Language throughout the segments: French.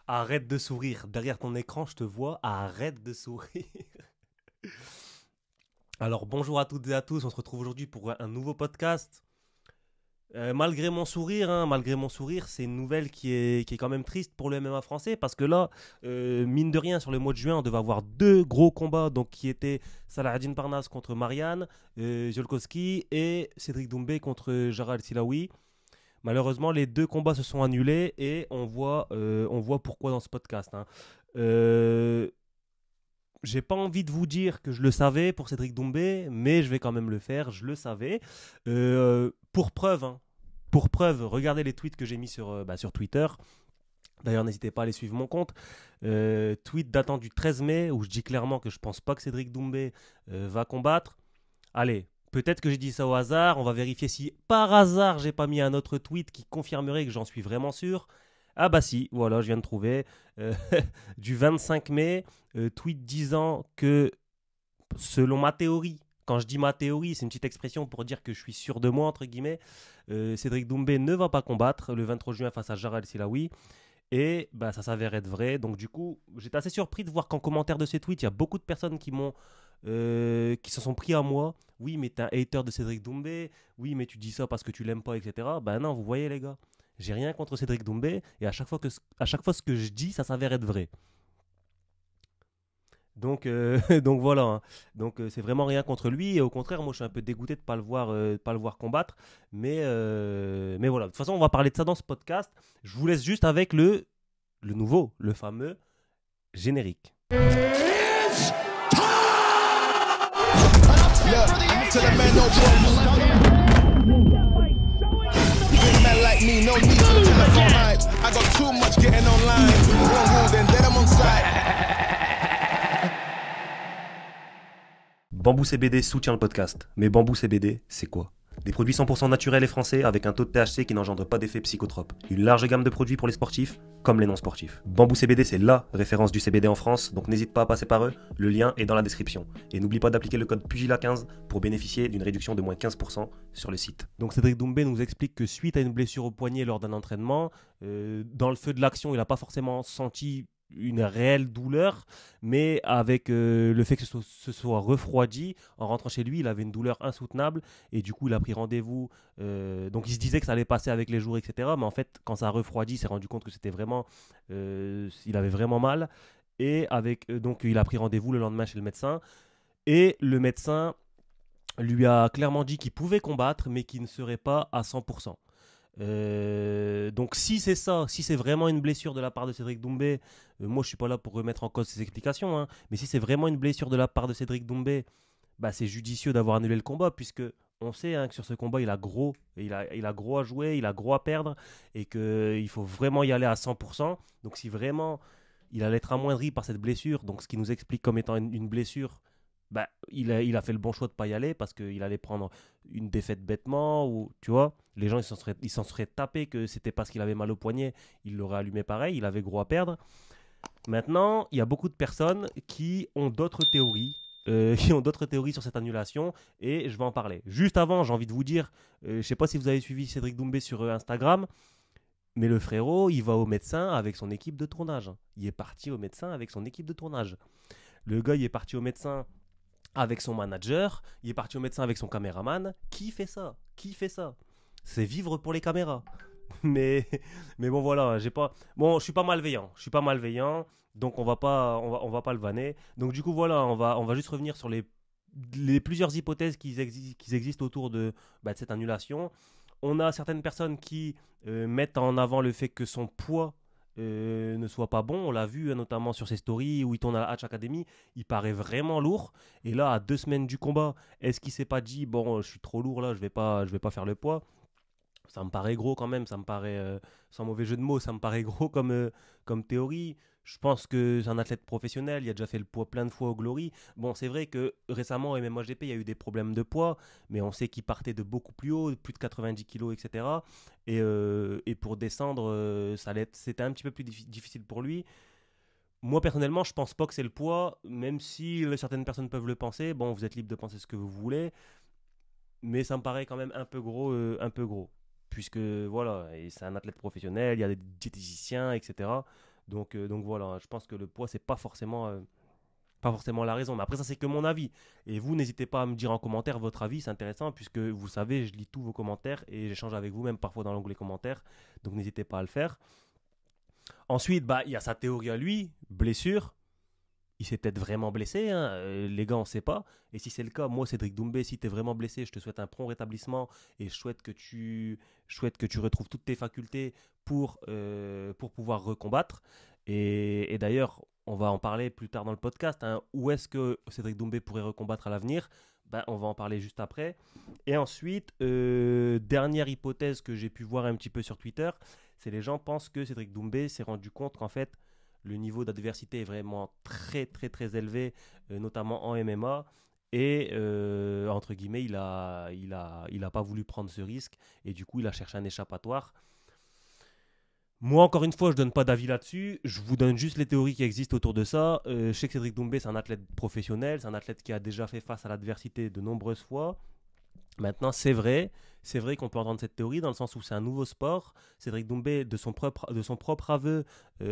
Arrête de sourire. Derrière ton écran, je te vois. Arrête de sourire. Alors, bonjour à toutes et à tous. On se retrouve aujourd'hui pour un nouveau podcast. Malgré mon sourire, c'est une nouvelle qui est quand même triste pour le MMA français parce que là, mine de rien, sur le mois de juin, on devait avoir deux gros combats donc qui étaient Saladin Parnasse contre Marianne, Jolkowski et Cédric Doumbé contre Jaral Silawi. Malheureusement, les deux combats se sont annulés et on voit pourquoi dans ce podcast. J'ai pas envie de vous dire que je le savais pour Cédric Doumbé, mais je vais quand même le faire. Je le savais. Pour preuve, regardez les tweets que j'ai mis sur Twitter. D'ailleurs, n'hésitez pas à aller suivre mon compte. Tweet datant du 13 mai où je dis clairement que je pense pas que Cédric Doumbé va combattre. Allez, peut-être que j'ai dit ça au hasard. On va vérifier si par hasard j'ai pas mis un autre tweet qui confirmerait que j'en suis vraiment sûr. Ah bah si, voilà, je viens de trouver. Euh, du 25 mai, tweet disant que selon ma théorie, quand je dis ma théorie, c'est une petite expression pour dire que je suis sûr de moi, entre guillemets, Cédric Doumbé ne va pas combattre le 23 juin face à Jaral Silawi. Et bah, ça s'avère être vrai. Donc du coup, j'étais assez surpris de voir qu'en commentaire de ces tweets, il y a beaucoup de personnes qui se sont pris à moi. Oui, mais t'es un hater de Cédric Doumbé. Oui, mais tu dis ça parce que tu l'aimes pas, etc. Ben non, vous voyez les gars, j'ai rien contre Cédric Doumbé et à chaque fois ce que je dis, ça s'avère être vrai. Donc, donc voilà. Donc c'est vraiment rien contre lui. Et au contraire, moi je suis un peu dégoûté de pas le voir combattre. Mais voilà. De toute façon, on va parler de ça dans ce podcast. Je vous laisse juste avec le nouveau, le fameux générique. Look, to the man, no big man like me, no need for the telephone hype. I got too much getting online. One rule, then I'm on side. Bambou CBD soutient le podcast. Mais Bambou CBD, c'est quoi ? Des produits 100% naturels et français avec un taux de THC qui n'engendre pas d'effets psychotropes. Une large gamme de produits pour les sportifs comme les non-sportifs. Bambou CBD, c'est LA référence du CBD en France, donc n'hésite pas à passer par eux, le lien est dans la description. Et n'oublie pas d'appliquer le code PUGILA15 pour bénéficier d'une réduction de moins 15% sur le site. Donc Cédric Doumbé nous explique que suite à une blessure au poignet lors d'un entraînement, dans le feu de l'action, il n'a pas forcément senti une réelle douleur, mais avec le fait que ce soit refroidi, en rentrant chez lui, il avait une douleur insoutenable et du coup il a pris rendez-vous. Donc il se disait que ça allait passer avec les jours, etc. Mais en fait, quand ça a refroidi, il s'est rendu compte que c'était vraiment, il avait vraiment mal et donc il a pris rendez-vous le lendemain chez le médecin et le médecin lui a clairement dit qu'il pouvait combattre, mais qu'il ne serait pas à 100%. Donc si c'est ça, si c'est vraiment une blessure de la part de Cédric Doumbé, moi je suis pas là pour remettre en cause ses explications, hein, mais si c'est vraiment une blessure de la part de Cédric Doumbé, bah c'est judicieux d'avoir annulé le combat puisque on sait hein, que sur ce combat il a gros à jouer, il a gros à perdre et qu'il faut vraiment y aller à 100%. Donc si vraiment il allait être amoindri par cette blessure, donc ce qui nous explique comme étant une blessure, bah, il a fait le bon choix de pas y aller parce qu'il allait prendre une défaite bêtement ou tu vois, les gens ils s'en seraient tapés que c'était parce qu'il avait mal au poignet, il l'aurait allumé pareil, il avait gros à perdre. Maintenant, il y a beaucoup de personnes qui ont d'autres théories. Qui ont d'autres théories sur cette annulation et je vais en parler. Juste avant, j'ai envie de vous dire, je sais pas si vous avez suivi Cédric Doumbé sur Instagram, mais le frérot, il va au médecin avec son équipe de tournage. Il est parti au médecin avec son équipe de tournage. Le gars, il est parti au médecin avec son manager, il est parti au médecin avec son caméraman. Qui fait ça ? Qui fait ça ? C'est vivre pour les caméras. Mais, mais bon voilà, je suis pas malveillant. Je suis pas malveillant, donc on va pas le vanner. Donc du coup voilà, on va juste revenir sur les plusieurs hypothèses qui existent autour de cette annulation. On a certaines personnes qui mettent en avant le fait que son poids ne soit pas bon. On l'a vu notamment sur ses stories où il tourne à la Hatch Academy. Il paraît vraiment lourd. Et là, à 2 semaines du combat, est-ce qu'il s'est pas dit bon, je suis trop lourd là, je vais pas faire le poids. Ça me paraît gros quand même. Ça me paraît, sans mauvais jeu de mots, ça me paraît gros comme théorie. Je pense que c'est un athlète professionnel, il a déjà fait le poids plein de fois au Glory. Bon, c'est vrai que récemment, au MMOGP, il y a eu des problèmes de poids, mais on sait qu'il partait de beaucoup plus haut, plus de 90 kilos, etc. Et pour descendre, c'était un petit peu plus difficile pour lui. Moi, personnellement, je pense pas que c'est le poids, même si certaines personnes peuvent le penser. Bon, vous êtes libre de penser ce que vous voulez, mais ça me paraît quand même un peu gros, puisque voilà, et c'est un athlète professionnel, il y a des diététiciens, etc. Donc voilà, je pense que le poids, c'est pas forcément la raison. Mais après, ça, c'est que mon avis. Et vous, n'hésitez pas à me dire en commentaire votre avis, c'est intéressant, puisque vous savez, je lis tous vos commentaires et j'échange avec vous, même parfois dans l'onglet commentaires. Donc n'hésitez pas à le faire. Ensuite, il y a sa théorie à lui, blessure. Il s'est peut-être vraiment blessé, hein. Les gars, on ne sait pas. Et si c'est le cas, moi, Cédric Doumbé, si tu es vraiment blessé, je te souhaite un prompt rétablissement et je souhaite que tu retrouves toutes tes facultés pour pouvoir recombattre. Et d'ailleurs, on va en parler plus tard dans le podcast, hein. Où est-ce que Cédric Doumbé pourrait recombattre à l'avenir? On va en parler juste après. Et ensuite, dernière hypothèse que j'ai pu voir un petit peu sur Twitter, c'est les gens pensent que Cédric Doumbé s'est rendu compte qu'en fait, le niveau d'adversité est vraiment très très très élevé, notamment en MMA. Et entre guillemets, il a pas voulu prendre ce risque et du coup, il a cherché un échappatoire. Moi, encore une fois, je ne donne pas d'avis là-dessus. Je vous donne juste les théories qui existent autour de ça. Je sais que Cédric Doumbé, c'est un athlète professionnel. C'est un athlète qui a déjà fait face à l'adversité de nombreuses fois. Maintenant, c'est vrai qu'on peut entendre cette théorie dans le sens où c'est un nouveau sport. Cédric Doumbé, de son propre aveu,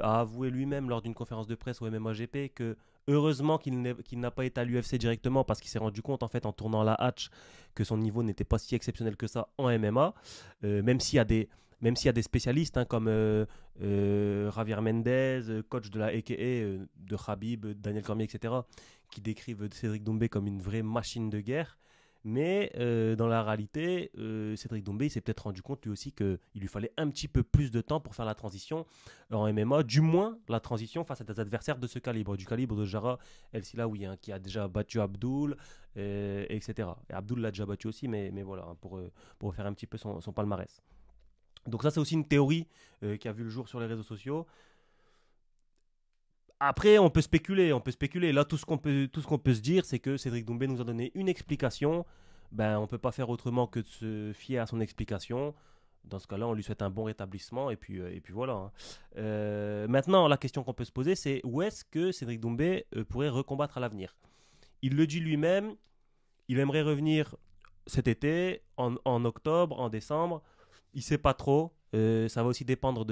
a avoué lui-même lors d'une conférence de presse au MMAGP que heureusement qu'il n'a pas été à l'UFC directement parce qu'il s'est rendu compte en fait en tournant la hatch que son niveau n'était pas si exceptionnel que ça en MMA, même s'il y a des spécialistes, hein, comme Javier Mendez, coach de la AKA, de Khabib, Daniel Cormier, etc., qui décrivent Cédric Doumbé comme une vraie machine de guerre. Mais dans la réalité, Cédric Doumbé s'est peut-être rendu compte lui aussi qu'il lui fallait un petit peu plus de temps pour faire la transition en MMA, du moins la transition face à des adversaires de ce calibre, du calibre de Jara El Silaoui, hein, qui a déjà battu Abdul, etc. Et Abdul l'a déjà battu aussi, mais voilà, hein, pour faire un petit peu son palmarès. Donc ça, c'est aussi une théorie qui a vu le jour sur les réseaux sociaux. Après, on peut spéculer. Là, tout ce qu'on peut se dire, c'est que Cédric Doumbé nous a donné une explication. On ne peut pas faire autrement que de se fier à son explication. Dans ce cas-là, on lui souhaite un bon rétablissement. Et puis voilà, hein. Maintenant, la question qu'on peut se poser, c'est où est-ce que Cédric Doumbé pourrait recombattre à l'avenir? Il le dit lui-même, il aimerait revenir cet été, en octobre, en décembre. Il ne sait pas trop. Ça va aussi dépendre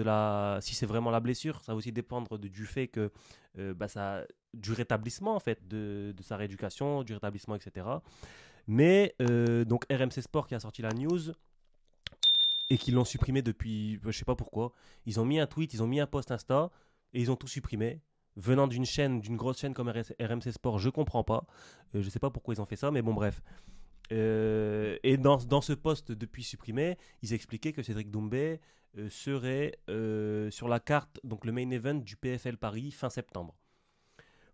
si c'est vraiment la blessure, ça va aussi dépendre du fait que du rétablissement en fait de sa rééducation, du rétablissement, etc. Mais donc RMC Sport qui a sorti la news et qui l'ont supprimé depuis, je sais pas pourquoi. Ils ont mis un tweet, ils ont mis un post Insta et ils ont tout supprimé. Venant d'une grosse chaîne comme RMC Sport, je comprends pas. Je sais pas pourquoi ils ont fait ça, mais bon bref. Et dans ce post depuis supprimé, ils expliquaient que Cédric Doumbé serait sur la carte, donc le main event du PFL Paris fin septembre.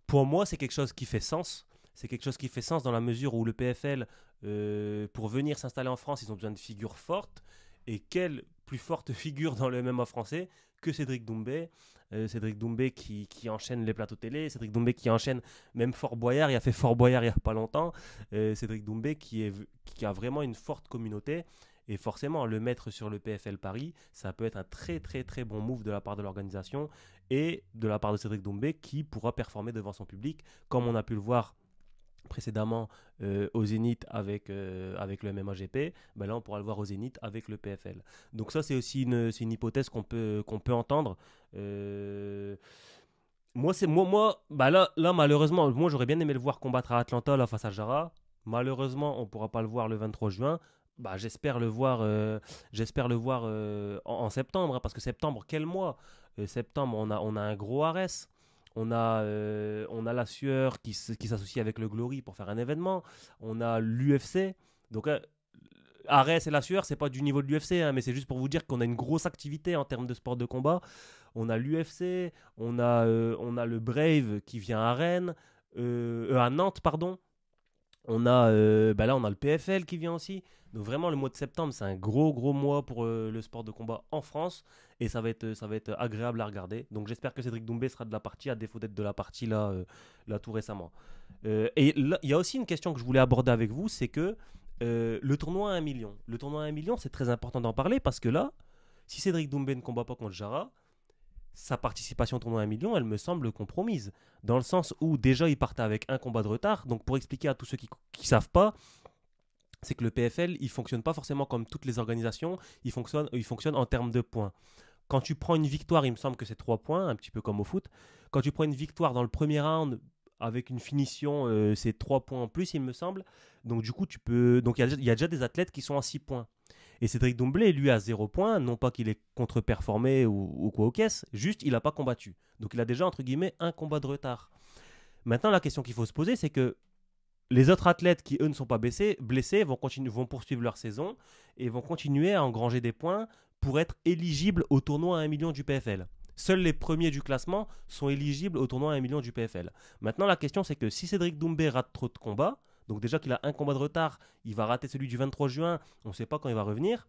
Pour moi, c'est quelque chose qui fait sens. C'est quelque chose qui fait sens dans la mesure où le PFL, pour venir s'installer en France, ils ont besoin de figures fortes. Et quelle plus forte figure dans le MMA français que Cédric Doumbé. Cédric Doumbé qui enchaîne les plateaux télé, Cédric Doumbé qui enchaîne même Fort Boyard, il a fait Fort Boyard il n'y a pas longtemps. Cédric Doumbé qui a vraiment une forte communauté. Et forcément, le mettre sur le PFL Paris, ça peut être un très très très bon move de la part de l'organisation et de la part de Cédric Doumbé qui pourra performer devant son public, comme on a pu le voir précédemment au Zénith avec le MMAGP, là on pourra le voir au Zénith avec le PFL. Donc ça c'est aussi une hypothèse qu'on peut entendre. Là malheureusement, moi j'aurais bien aimé le voir combattre à Atlanta là, face à Jara. Malheureusement on ne pourra pas le voir le 23 juin. J'espère le voir en septembre, hein, parce que septembre, quel mois? Septembre, on a un gros Ares. On a la Sueur qui s'associe avec le Glory pour faire un événement. On a l'UFC. Donc, Ares et la Sueur, c'est pas du niveau de l'UFC, hein, mais c'est juste pour vous dire qu'on a une grosse activité en termes de sport de combat. On a l'UFC, on a le Brave qui vient à Rennes, à Nantes, pardon. On a le PFL qui vient aussi. Donc vraiment le mois de septembre c'est un gros mois pour le sport de combat en France et ça va être agréable à regarder. Donc j'espère que Cédric Doumbé sera de la partie à défaut d'être de la partie là tout récemment. Et là il y a aussi une question que je voulais aborder avec vous, c'est que le tournoi à 1 million. Le tournoi à 1 million, c'est très important d'en parler parce que là, si Cédric Doumbé ne combat pas contre Jara, sa participation au tournoi à 1 million, elle me semble compromise. Dans le sens où déjà il partait avec un combat de retard. Donc pour expliquer à tous ceux qui ne savent pas, c'est que le PFL, il ne fonctionne pas forcément comme toutes les organisations. Il fonctionne en termes de points. quand tu prends une victoire, il me semble que c'est 3 points, un petit peu comme au foot. Quand tu prends une victoire dans le premier round avec une finition, c'est 3 points en plus, il me semble. Donc du coup, donc il y a déjà des athlètes qui sont à 6 points. Et Cédric Doumbé, lui, à 0 points, non pas qu'il ait contre-performé ou quoi aux caisses, juste il n'a pas combattu. Donc il a déjà, entre guillemets, un combat de retard. Maintenant, la question qu'il faut se poser, c'est que les autres athlètes qui, eux, ne sont pas blessés vont poursuivre leur saison et vont continuer à engranger des points pour être éligibles au tournoi à 1 million du PFL. Seuls les premiers du classement sont éligibles au tournoi à 1 million du PFL. Maintenant, la question, c'est que si Cédric Doumbé rate trop de combats, donc déjà qu'il a un combat de retard, il va rater celui du 23 juin, on ne sait pas quand il va revenir,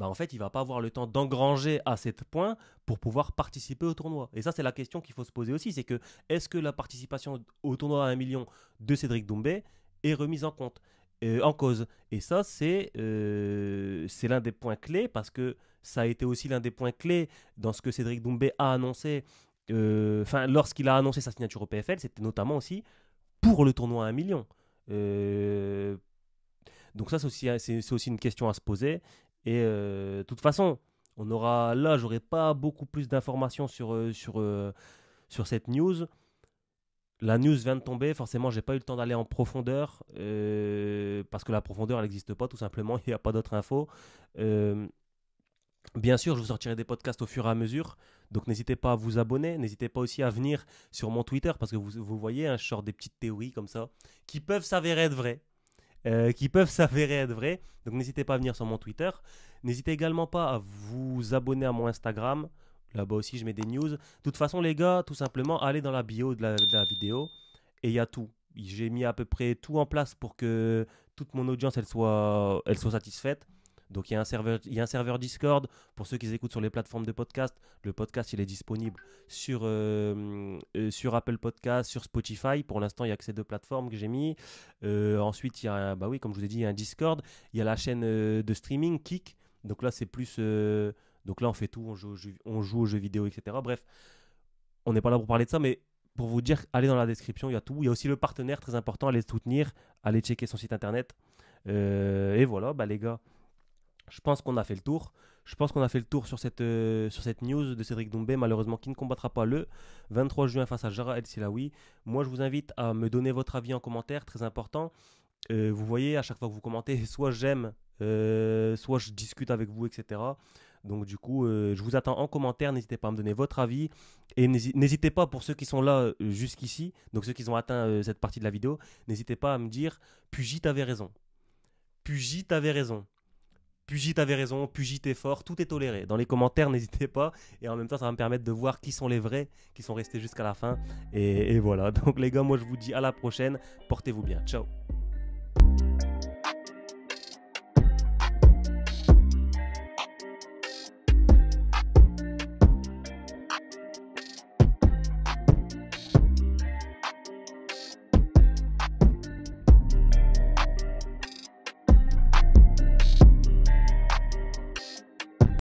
en fait, il ne va pas avoir le temps d'engranger assez de points pour pouvoir participer au tournoi. Et ça, c'est la question qu'il faut se poser aussi, c'est que est-ce que la participation au tournoi à 1 million de Cédric Doumbé est remise en cause. Et ça, c'est l'un des points clés, parce que ça a été aussi l'un des points clés dans ce que Cédric Doumbé a annoncé, lorsqu'il a annoncé sa signature au PFL, c'était notamment aussi pour le tournoi à 1 million. Donc ça, c'est aussi une question à se poser. Et de toute façon, j'aurai pas beaucoup plus d'informations sur cette news. La news vient de tomber, forcément, j'ai pas eu le temps d'aller en profondeur, parce que la profondeur, elle n'existe pas, tout simplement, il n'y a pas d'autres infos. Bien sûr, je vous sortirai des podcasts au fur et à mesure, donc n'hésitez pas à vous abonner, n'hésitez pas aussi à venir sur mon Twitter, parce que vous voyez, je sors des petites théories comme ça, qui peuvent s'avérer être vraies. Donc n'hésitez pas à venir sur mon Twitter. N'hésitez également pas à vous abonner à mon Instagram. Là-bas aussi, je mets des news. De toute façon, les gars, tout simplement, allez dans la bio de la vidéo et il y a tout. J'ai mis à peu près tout en place pour que toute mon audience elle soit satisfaite. Donc il y a un serveur Discord pour ceux qui écoutent sur les plateformes de podcast. Le podcast, il est disponible sur Apple Podcast, sur Spotify. Pour l'instant, il n'y a que ces 2 plateformes que j'ai mis. Ensuite, il y a comme je vous ai dit, il y a un Discord. Il y a la chaîne de streaming Kik. Donc là, c'est plus donc là, on fait tout, on joue aux jeux vidéo, etc. Bref, on n'est pas là pour parler de ça, mais pour vous dire, allez dans la description, il y a tout. Il y a aussi le partenaire, très important, allez le soutenir, allez checker son site internet. Et voilà, les gars, je pense qu'on a fait le tour. Sur cette news de Cédric Doumbé, malheureusement, qui ne combattra pas le 23 juin face à Jara El Silaoui. Moi, je vous invite à me donner votre avis en commentaire, très important. Vous voyez, à chaque fois que vous commentez, soit j'aime, soit je discute avec vous, etc. Donc du coup, je vous attends en commentaire, n'hésitez pas à me donner votre avis. Et n'hésitez pas, pour ceux qui sont là jusqu'ici, donc ceux qui ont atteint cette partie de la vidéo, n'hésitez pas à me dire « Pugy, t'avais raison ». Pugy, t'avais raison. Pugy, t'avais raison, Pugy, t'es fort, tout est toléré. Dans les commentaires, n'hésitez pas. Et en même temps, ça va me permettre de voir qui sont les vrais, qui sont restés jusqu'à la fin. Et voilà. Donc les gars, moi je vous dis à la prochaine. Portez-vous bien. Ciao.